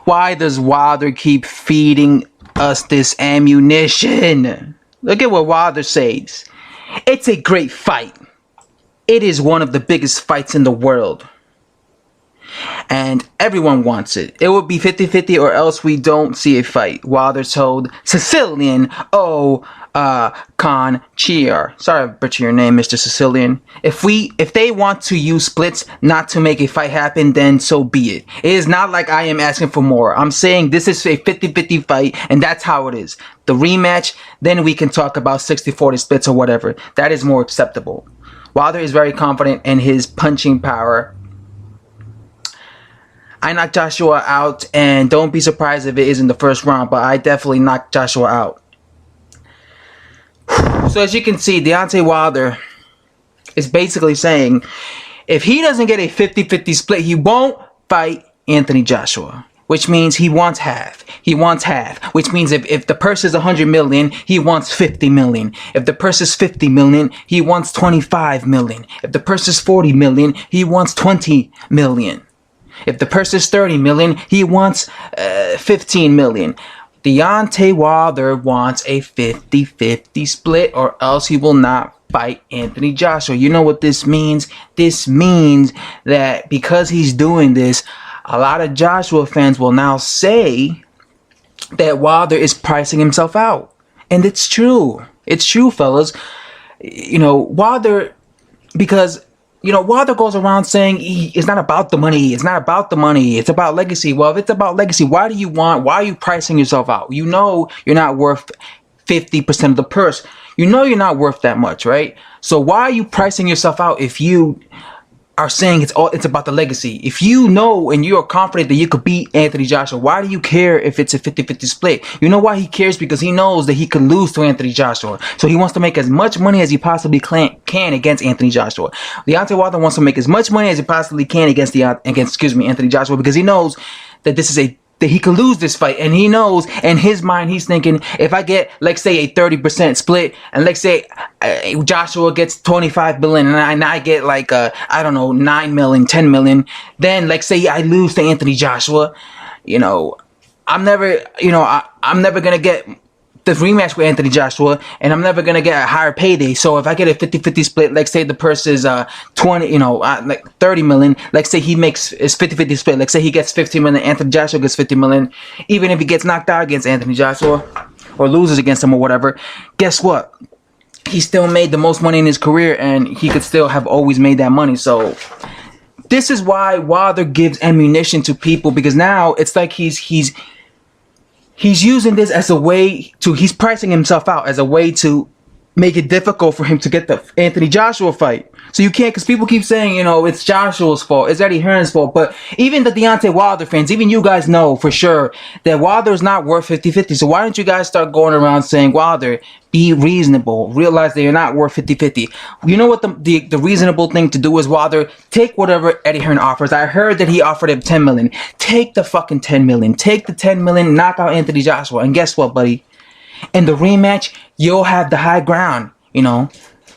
A: Why does Wilder keep feeding us this ammunition? Look at what Wilder says. It's a great fight. It is one of the biggest fights in the world. And everyone wants it. It would be 50-50 or else we don't see a fight. Wilder told Sicilian Conchier. Sorry I butchered your name, Mr. Sicilian. If they want to use splits not to make a fight happen, then so be it. It is not like I am asking for more. I'm saying this is a 50-50 fight, and that's how it is. The rematch, then we can talk about 60-40 splits or whatever. That is more acceptable. Wilder is very confident in his punching power. I knocked Joshua out, and don't be surprised if it is in the first round, but I definitely knocked Joshua out. So as you can see, Deontay Wilder is basically saying if he doesn't get a 50-50 split, he won't fight Anthony Joshua, which means he wants half. He wants half, which means if the purse is 100 million, he wants 50 million. If the purse is 50 million, he wants 25 million. If the purse is 40 million, he wants 20 million. If the purse is 30 million, he wants 15 million. Deontay Wilder wants a 50-50 split, or else he will not fight Anthony Joshua. You know what this means? This means that because he's doing this, a lot of Joshua fans will now say that Wilder is pricing himself out. And it's true. It's true, fellas. You know, Wilder, because Wilder goes around saying it's not about the money. It's not about the money. It's about legacy. Well, if it's about legacy, why are you pricing yourself out? You know you're not worth 50% of the purse. You know you're not worth that much, right? So why are you pricing yourself out if you are saying it's about the legacy? If you know and you're confident that you could beat Anthony Joshua, why do you care if it's a 50-50 split? You know why he cares? Because he knows that he could lose to Anthony Joshua. So he wants to make as much money as he possibly can against Anthony Joshua. Deontay Wilder wants to make as much money as he possibly can against Anthony Joshua, because he knows that that he could lose this fight, and he knows in his mind, he's thinking, if I get, let's say, a 30% split, and let's say Joshua gets 25 million, and I get like, I don't know, 9 million, 10 million, then let's say I lose to Anthony Joshua, I'm never gonna get the rematch with Anthony Joshua, and I'm never gonna get a higher payday. So if I get a 50-50 split, let's say the purse is 30 million, let's say he makes his 50-50 split, let's say he gets 50 million, Anthony Joshua gets 50 million, even if he gets knocked out against Anthony Joshua or loses against him or whatever, guess what? He still made the most money in his career, and he could still have always made that money. So this is why Wilder gives ammunition to people, because now it's like he's using this as a way to, he's pricing himself out as a way to make it difficult for him to get the Anthony Joshua fight. So you can't, because people keep saying, it's Joshua's fault, it's Eddie Hearn's fault, but even the Deontay Wilder fans, even you guys know for sure that Wilder is not worth 50-50. So why don't you guys start going around saying, Wilder, be reasonable, realize that you're not worth 50-50. You know what the reasonable thing to do is, Wilder, take whatever Eddie Hearn offers. I heard that he offered him 10 million. Take the fucking 10 million. Take the 10 million, knock out Anthony Joshua. And guess what, buddy? In the rematch, you'll have the high ground,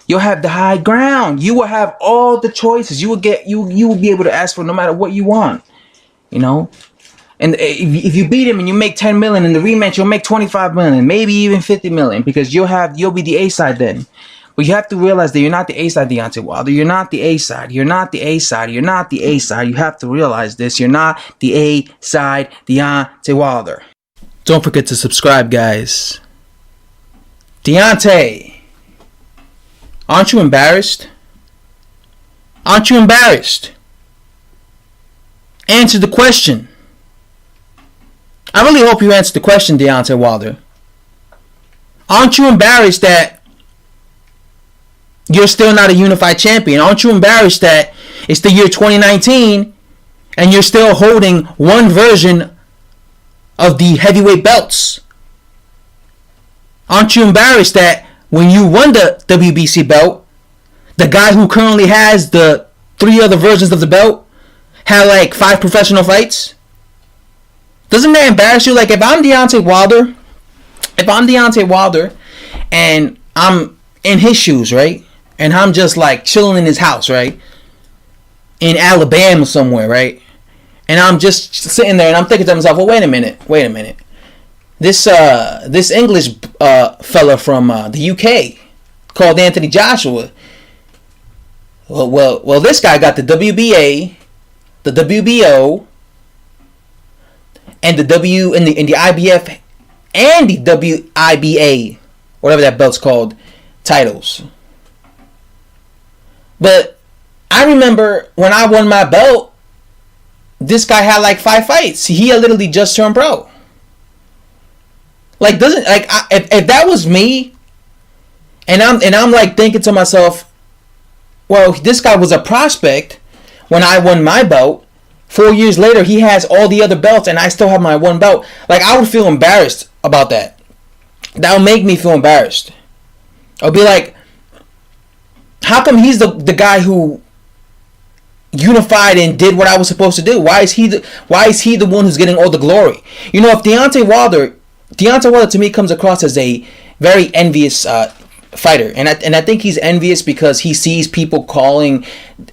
A: You'll have the high ground. You will have all the choices. You will be able to ask for no matter what you want, And if you beat him and you make 10 million in the rematch, you'll make 25 million, maybe even 50 million, because you'll be the A side then. But you have to realize that you're not the A side, Deontay Wilder. You're not the A side. You're not the A side. You're not the A side. You have to realize this. You're not the A side, Deontay Wilder. Don't forget to subscribe, guys. Deontay, aren't you embarrassed? Aren't you embarrassed? Answer the question. I really hope you answer the question, Deontay Wilder. Aren't you embarrassed that you're still not a unified champion? Aren't you embarrassed that it's the year 2019 and you're still holding one version of the heavyweight belts? Aren't you embarrassed that when you won the WBC belt, the guy who currently has the 3 other versions of the belt had like 5 professional fights? Doesn't that embarrass you? Like, if I'm Deontay Wilder and I'm in his shoes, right? And I'm just like chilling in his house, right? In Alabama somewhere, right? And I'm just sitting there and I'm thinking to myself, well, wait a minute. This English fella from the UK called Anthony Joshua. Well, this guy got the WBA, the WBO, and the the IBF and the WIBA, whatever that belt's called, titles. But I remember when I won my belt, this guy had like 5 fights. He had literally just turned pro. Like, if that was me, and I'm like thinking to myself, well, this guy was a prospect when I won my belt. 4 years later, he has all the other belts, and I still have my one belt. Like, I would feel embarrassed about that. That would make me feel embarrassed. I'll be like, how come he's the guy who unified and did what I was supposed to do? Why is he the one who's getting all the glory? You know, if Deontay Wilder to me comes across as a very envious fighter, and I think he's envious because he sees people calling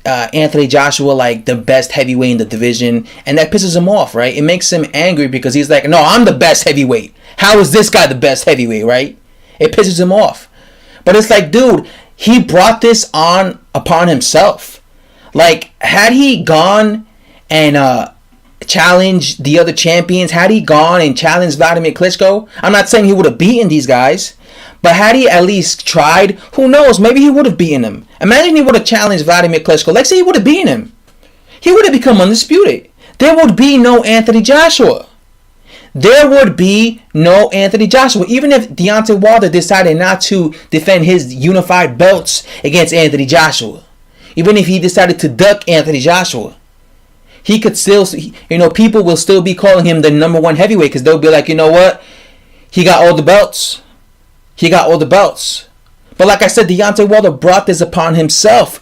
A: Anthony Joshua like the best heavyweight in the division, and that pisses him off, right? It makes him angry because he's like, no, I'm the best heavyweight. How is this guy the best heavyweight, right? It pisses him off. But it's like, dude, he brought this on upon himself. Like, had he gone and challenged the other champions, had he gone and challenged Vladimir Klitschko, I'm not saying he would have beaten these guys, but had he at least tried, who knows, maybe he would have beaten him. Imagine he would have challenged Vladimir Klitschko. Let's say he would have beaten him. He would have become undisputed. There would be no Anthony Joshua. There would be no Anthony Joshua. Even if Deontay Wilder decided not to defend his unified belts against Anthony Joshua, even if he decided to duck Anthony Joshua, he could still, people will still be calling him the number 1 heavyweight because they'll be like, you know what? He got all the belts. But like I said, Deontay Wilder brought this upon himself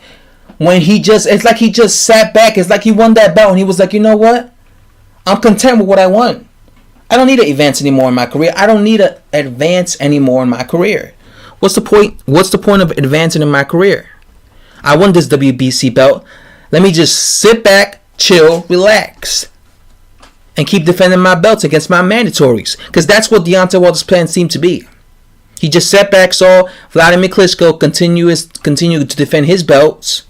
A: when it's like he just sat back. It's like he won that belt and he was like, you know what? I'm content with what I won. I don't need to advance anymore in my career. What's the point? What's the point of advancing in my career? I won this WBC belt. Let me just sit back, chill, relax, and keep defending my belts against my mandatories. Because that's what Deontay Wilder's plan seemed to be. He just sat back, saw Vladimir Klitschko continue to defend his belts.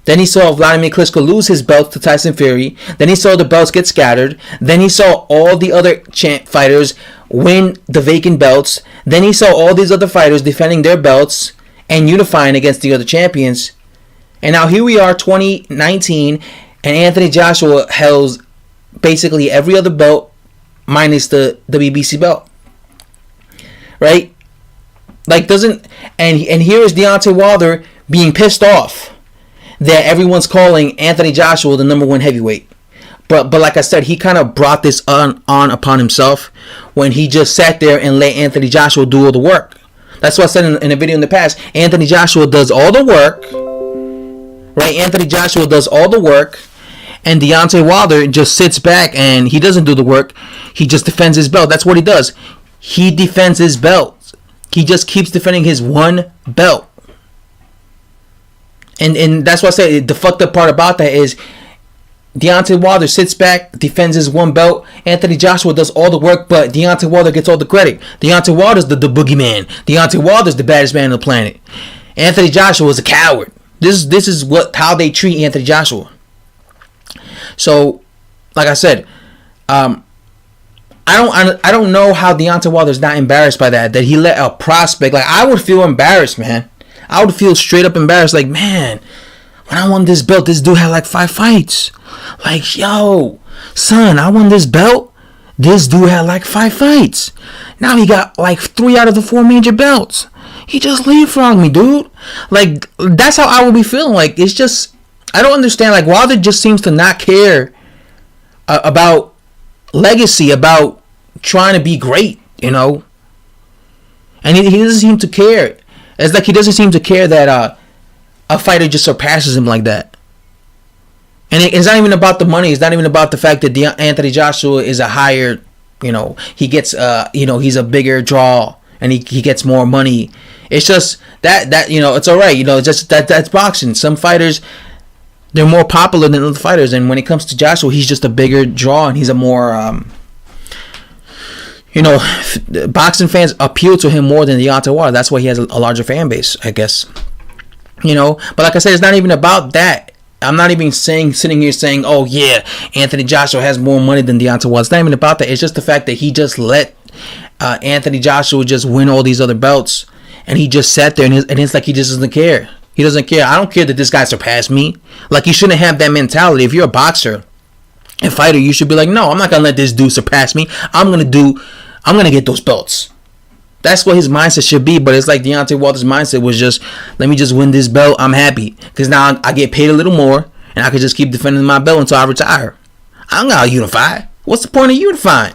A: Then he saw Vladimir Klitschko lose his belt to Tyson Fury. Then he saw the belts get scattered. Then he saw all the other fighters win the vacant belts. Then he saw all these other fighters defending their belts and unifying against the other champions. And now here we are, 2019, and Anthony Joshua holds basically every other belt minus the WBC belt. Right? Like, and here is Deontay Wilder being pissed off that everyone's calling Anthony Joshua the number 1 heavyweight. But like I said, he kind of brought this on upon himself when he just sat there and let Anthony Joshua do all the work. That's what I said in a video in the past. Anthony Joshua does all the work. Right? Anthony Joshua does all the work. And Deontay Wilder just sits back and he doesn't do the work. He just defends his belt. That's what he does. He defends his belt. He just keeps defending his one belt. And that's what I say. The fucked up part about that is Deontay Wilder sits back, defends his one belt. Anthony Joshua does all the work, but Deontay Wilder gets all the credit. Deontay Wilder's the boogeyman. Deontay Wilder's the baddest man on the planet. Anthony Joshua is a coward. This is how they treat Anthony Joshua. So, like I said, I don't know how Deontay Wilder's not embarrassed by that he let a prospect. Like, I would feel embarrassed, man. I would feel straight up embarrassed. Like, man, when I won this belt, this dude had like 5 fights. Like, yo, son, I won this belt. This dude had like 5 fights. Now he got like 3 out of the 4 major belts. He just leapfrogged me, dude. Like, that's how I would be feeling. Like, it's just, I don't understand. Like, Wilder just seems to not care about legacy, about trying to be great, you know? And he doesn't seem to care. It's like he doesn't seem to care that a fighter just surpasses him like that. And it's not even about the money. It's not even about the fact that Anthony Joshua is a higher, you know, he gets, you know, he's a bigger draw and he gets more money. It's just that you know, it's all right. You know, just that's boxing. Some fighters, they're more popular than other fighters. And when it comes to Joshua, he's just a bigger draw and he's a more, you know, boxing fans appeal to him more than Deontay Wilder. That's why he has a larger fan base, I guess. You know, but like I said, it's not even about that. I'm not even sitting here saying, oh yeah, Anthony Joshua has more money than Deontay Wilder. It's not even about that. It's just the fact that he just let Anthony Joshua just win all these other belts, and he just sat there and it's like he just doesn't care. He doesn't care. I don't care that this guy surpassed me. Like, you shouldn't have that mentality. If you're a boxer and fighter, you should be like, no, I'm not gonna let this dude surpass me. I'm gonna get those belts. That's what his mindset should be. But it's like Deontay Wilder's mindset was just, let me just win this belt. I'm happy. Because now I get paid a little more. And I can just keep defending my belt until I retire. I'm not unified. What's the point of unifying?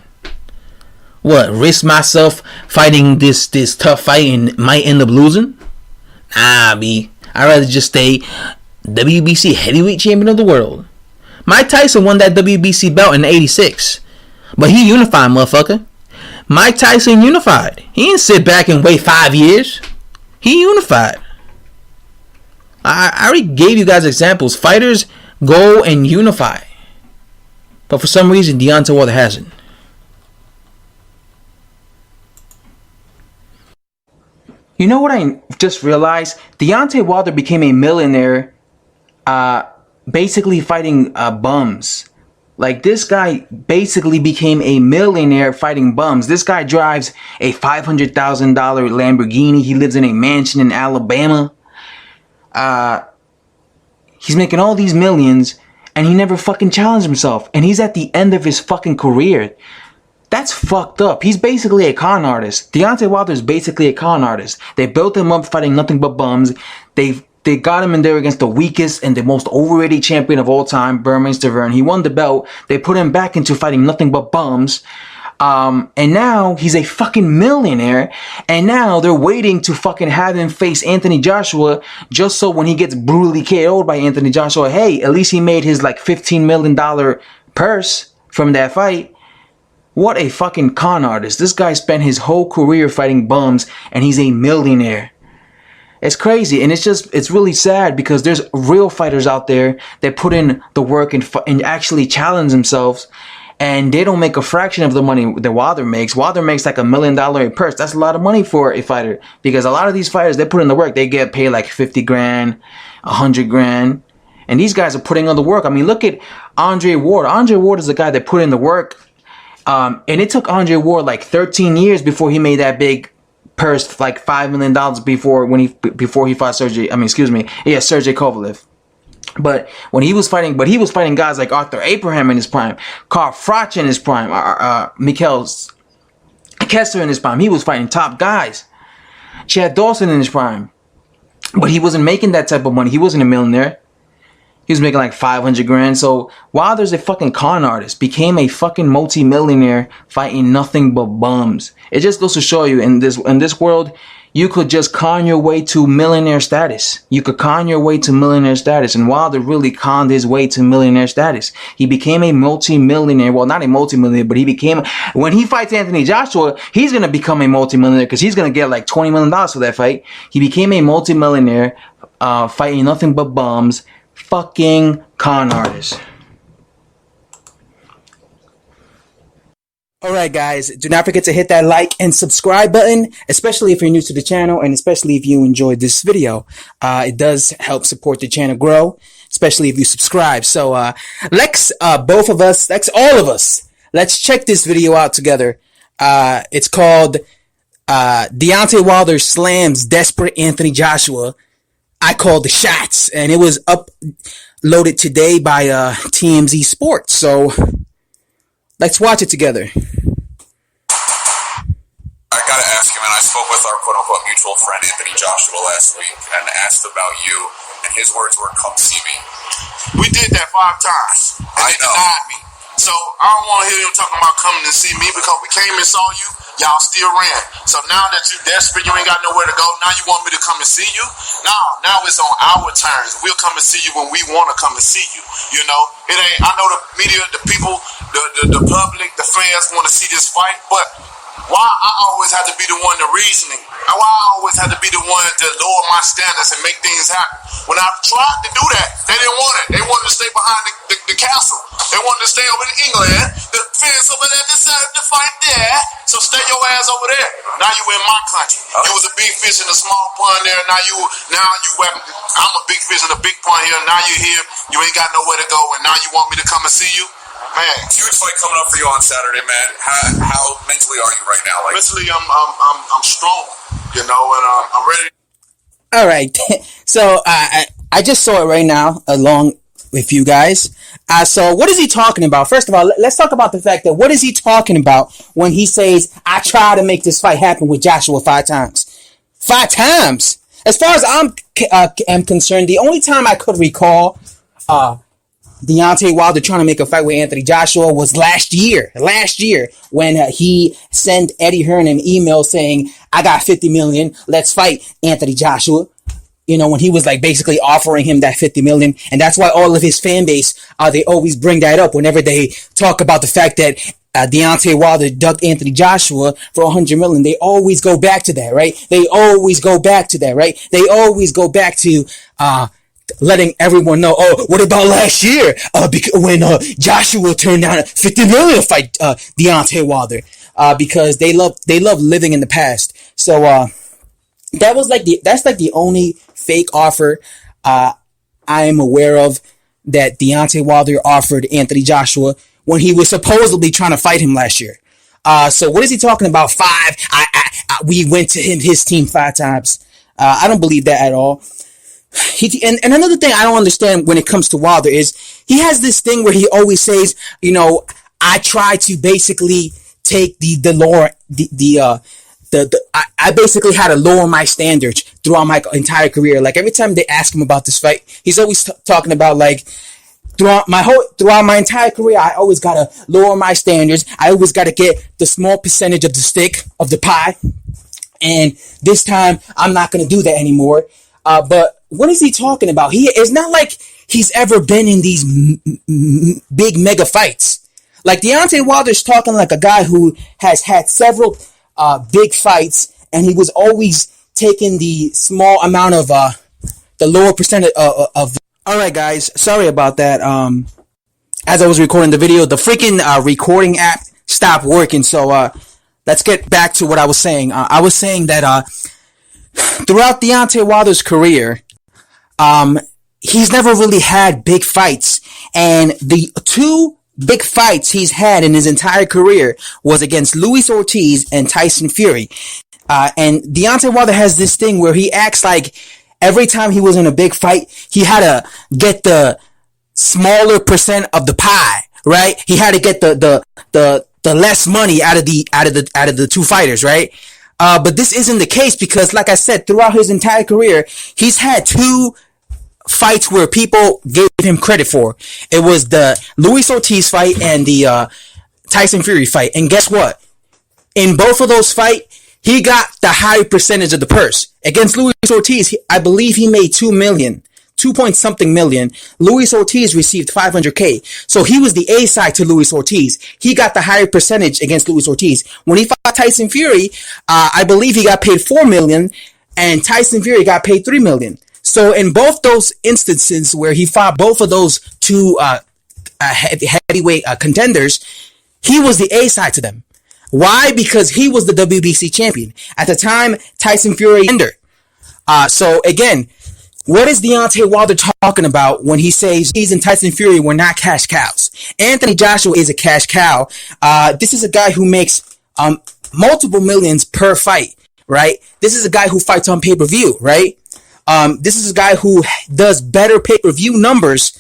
A: What? Risk myself fighting this tough fight and might end up losing? Nah, B. I'd rather just stay WBC heavyweight champion of the world. Mike Tyson won that WBC belt in '86. But he unified, motherfucker. Mike Tyson unified. He didn't sit back and wait 5 years. He unified. I already gave you guys examples. Fighters go and unify. But for some reason, Deontay Wilder hasn't. You know what I just realized? Deontay Wilder became a millionaire basically fighting bums. Like, this guy basically became a millionaire fighting bums. This guy drives a $500,000 Lamborghini. He lives in a mansion in Alabama. He's making all these millions, and he never fucking challenged himself. And he's at the end of his fucking career. That's fucked up. He's basically a con artist. Deontay Wilder is basically a con artist. They built him up fighting nothing but bums. They got him in there against the weakest and the most overrated champion of all time, Bermane Stiverne. He won the belt. They put him back into fighting nothing but bums. And now he's a fucking millionaire. And now they're waiting to fucking have him face Anthony Joshua, just so when he gets brutally KO'd by Anthony Joshua, hey, at least he made his like $15 million purse from that fight. What a fucking con artist. This guy spent his whole career fighting bums, and he's a millionaire. It's crazy, and it's really sad because there's real fighters out there that put in the work and actually challenge themselves, and they don't make a fraction of the money that Wilder makes. Wilder makes like $1 million a purse. That's a lot of money for a fighter, because a lot of these fighters, they put in the work. They get paid like 50 grand, 100 grand, and these guys are putting on the work. I mean, look at Andre Ward. Andre Ward is the guy that put in the work, and it took Andre Ward like 13 years before he made that big purse, like $5 million before he fought Sergey Kovalev. But he was fighting guys like Arthur Abraham in his prime, Carl Froch in his prime, Mikhail Kessler in his prime. He was fighting top guys. Chad Dawson in his prime. But he wasn't making that type of money. He wasn't a millionaire. He was making like 500 grand. So Wilder's a fucking con artist. Became a fucking multi-millionaire fighting nothing but bums. It just goes to show you, in this world, you could just con your way to millionaire status. You could con your way to millionaire status. And Wilder really conned his way to millionaire status. He became a multi-millionaire. Well, not a multi-millionaire, but when he fights Anthony Joshua, he's going to become a multi-millionaire because he's going to get like $20 million for that fight. He became a multi-millionaire fighting nothing but bums. Fucking con artist. Alright guys, do not forget to hit that like and subscribe button, especially if you're new to the channel and especially if you enjoyed this video. It does help support the channel grow, especially if you subscribe. So let's all of us, let's check this video out together. It's called Deontay Wilder slams desperate Anthony Joshua. I called the shots, and it was uploaded today by TMZ Sports. So let's watch it together.
C: I gotta ask you, man. I spoke with our quote-unquote mutual friend Anthony Joshua last week and asked about you, and his words were, "Come see me."
D: We did that 5 times, and they denied me. So I don't want to hear him talking about coming to see me because we came and saw you. Y'all still ran. So now that you desperate, you ain't got nowhere to go. Now you want me to come and see you? Now it's on our terms. We'll come and see you when we want to come and see you. You know, it ain't. I know the media, the people, the public, the fans want to see this fight, but why I always have to be the one to reasoning? And why I always have to be the one to lower my standards and make things happen? When I tried to do that, they didn't want it. They wanted to stay behind the castle. They wanted to stay over in England. The fans over there decided to fight there. So stay your ass over there. Now you in my country. You was a big fish in a small pond there. Now you I'm a big fish in a big pond here. Now you're here. You ain't got nowhere to go. And now you want me to come and see you? Man,
C: huge fight coming up for you on Saturday, man. How mentally are you right now? Like,
D: mentally, I'm strong, you know, and I'm ready.
B: All right, so I just saw it right now along with you guys. So what is he talking about? First of all, let's talk about the fact that what is he talking about when he says I try to make this fight happen with Joshua 5 times? 5 times. As far as I'm concerned, the only time I could recall Deontay Wilder trying to make a fight with Anthony Joshua was last year when he sent Eddie Hearn an email saying, I got 50 million. Let's fight Anthony Joshua. You know, when he was like basically offering him that 50 million. And that's why all of his fan base, they always bring that up whenever they talk about the fact that Deontay Wilder ducked Anthony Joshua for 100 million. They always go back to that, right? They always go back to, letting everyone know, oh, what about last year? When Joshua turned down 50 million to fight Deontay Wilder, because they love living in the past. So that's the only fake offer I am aware of that Deontay Wilder offered Anthony Joshua when he was supposedly trying to fight him last year. So what is he talking about? 5? We went to his team 5 times. I don't believe that at all. And another thing I don't understand when it comes to Wilder is he has this thing where he always says, you know, I try to basically take I basically had to lower my standards throughout my entire career. Like every time they ask him about this fight, he's always talking about like throughout my entire career, I always gotta lower my standards. I always gotta get the small percentage of the stick of the pie. And this time I'm not gonna do that anymore. But what is he talking about? It's not like he's ever been in these big mega fights. Like Deontay Wilder's talking like a guy who has had several big fights, and he was always taking the small amount of the lower percentage of. All right, guys, sorry about that. As I was recording the video, the freaking recording app stopped working. So let's get back to what I was saying. I was saying that throughout Deontay Wilder's career, he's never really had big fights, and the 2 big fights he's had in his entire career was against Luis Ortiz and Tyson Fury. And Deontay Wilder has this thing where he acts like every time he was in a big fight, he had to get the smaller percent of the pie, right? He had to get the less money out of the 2 fighters, right? But this isn't the case because, like I said, throughout his entire career, he's had 2 fights where people gave him credit for. It was the Luis Ortiz fight and the Tyson Fury fight. And guess what? In both of those fights, he got the high percentage of the purse. Against Luis Ortiz, I believe he made 2 million. 2 point something million. Luis Ortiz received 500K. So he was the A side to Luis Ortiz. He got the higher percentage against Luis Ortiz. When he fought Tyson Fury, I believe he got paid 4 million and Tyson Fury got paid 3 million. So in both those instances where he fought both of those 2 heavyweight contenders, he was the A side to them. Why? Because he was the WBC champion. At the time, Tyson Fury contender. So again, what is Deontay Wilder talking about when he says he's and Tyson Fury were not cash cows? Anthony Joshua is a cash cow. This is a guy who makes multiple millions per fight, right? This is a guy who fights on pay-per-view, right? This is a guy who does better pay-per-view numbers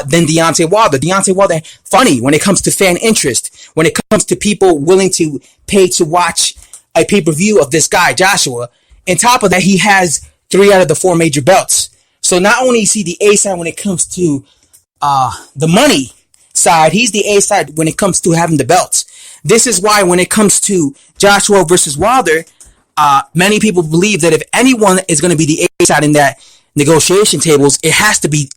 B: than Deontay Wilder. Deontay Wilder, funny when it comes to fan interest, when it comes to people willing to pay to watch a pay-per-view of this guy, Joshua. On top of that, he has 3 out of the 4 major belts. So not only is he the A side when it comes to the money side, he's the A side when it comes to having the belts. This is why when it comes to Joshua versus Wilder, many people believe that if anyone is going to be the A side in that negotiation tables, it has to be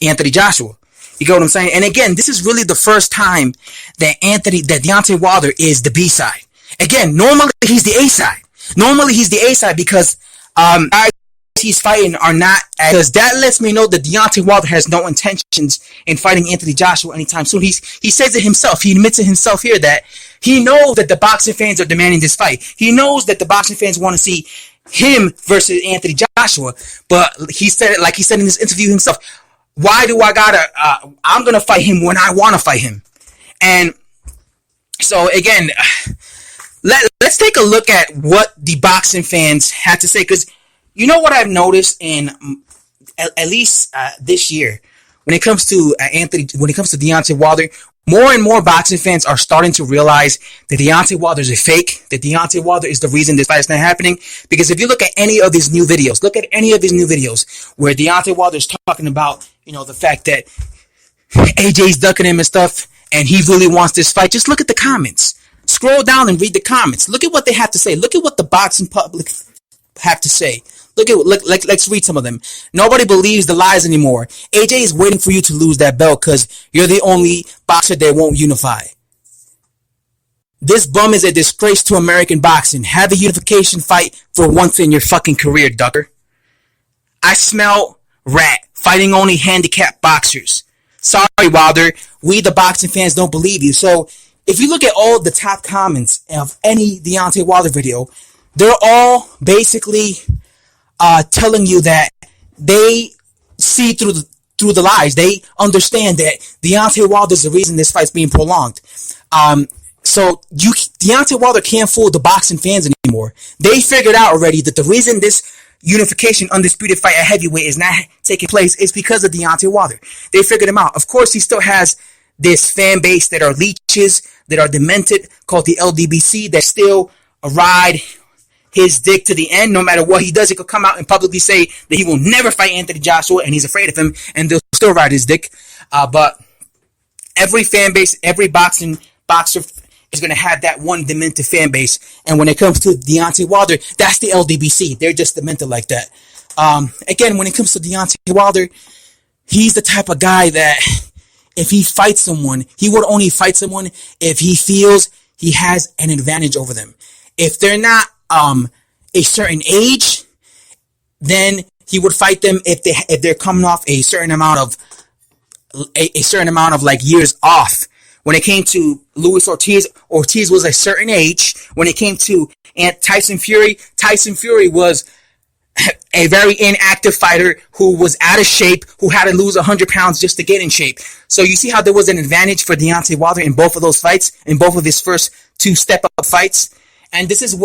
B: Anthony Joshua. You get what I'm saying? And again, this is really the first time that Deontay Wilder is the B side. Again, normally he's the A side. Normally he's the A side because guys he's fighting are not, because that lets me know that Deontay Wilder has no intentions in fighting Anthony Joshua anytime soon. He says it himself. He admits it himself here that he knows that the boxing fans are demanding this fight. He knows that the boxing fans want to see him versus Anthony Joshua. But he said it, like he said in this interview himself, why do I gotta, I'm gonna fight him when I want to fight him. And so again, let's take a look at what the boxing fans had to say, because you know what I've noticed in at least this year, when it comes to Deontay Wilder, more and more boxing fans are starting to realize that Deontay Wilder is a fake, that Deontay Wilder is the reason this fight is not happening. Because if you look at any of his new videos, where Deontay Wilder is talking about, the fact that AJ's ducking him and stuff, and he really wants this fight, just look at the comments. Scroll down and read the comments. Look at what they have to say. Look at what the boxing public have to say. Let's read some of them. Nobody believes the lies anymore. AJ is waiting for you to lose that belt because you're the only boxer that won't unify. This bum is a disgrace to American boxing. Have a unification fight for once in your fucking career, ducker. I smell rat. Fighting only handicapped boxers. Sorry, Wilder. We, the boxing fans, don't believe you. So, if you look at all the top comments of any Deontay Wilder video, they're all basically telling you that they see through the lies. They understand that Deontay Wilder is the reason this fight's being prolonged. So Deontay Wilder can't fool the boxing fans anymore. They figured out already that the reason this unification undisputed fight at heavyweight is not taking place is because of Deontay Wilder. They figured him out. Of course, he still has this fan base that are leeches, that are demented, called the LDBC, that still ride his dick to the end. No matter what he does, he could come out and publicly say that he will never fight Anthony Joshua and he's afraid of him, and they'll still ride his dick. But every fan base, every boxer is going to have that one demented fan base. And when it comes to Deontay Wilder, that's the LDBC. They're just demented like that. Again, when it comes to Deontay Wilder, he's the type of guy that if he fights someone, he would only fight someone if he feels he has an advantage over them. If they're not a certain age, then he would fight them if they're coming off a certain amount of like years off. When it came to Luis Ortiz was a certain age. When it came to Tyson Fury was a very inactive fighter who was out of shape, who had to lose 100 pounds just to get in shape. So you see how there was an advantage for Deontay Wilder in both of those fights, in both of his first 2 step-up fights. And this is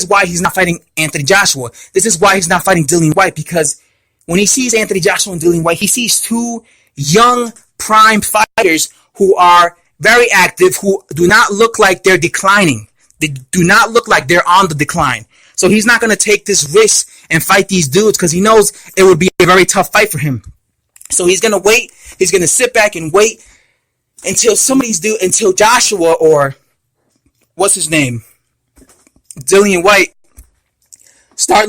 B: why he's not fighting Anthony Joshua. This is why he's not fighting Dillian Whyte, because when he sees Anthony Joshua and Dillian Whyte, he sees 2 young, prime fighters who are very active, who do not look like they're declining. They do not look like they're on the decline. So he's not going to take this risk and fight these dudes because he knows it would be a very tough fight for him. So he's going to wait. He's going to sit back and wait until until Joshua or what's his name? Dillian Whyte start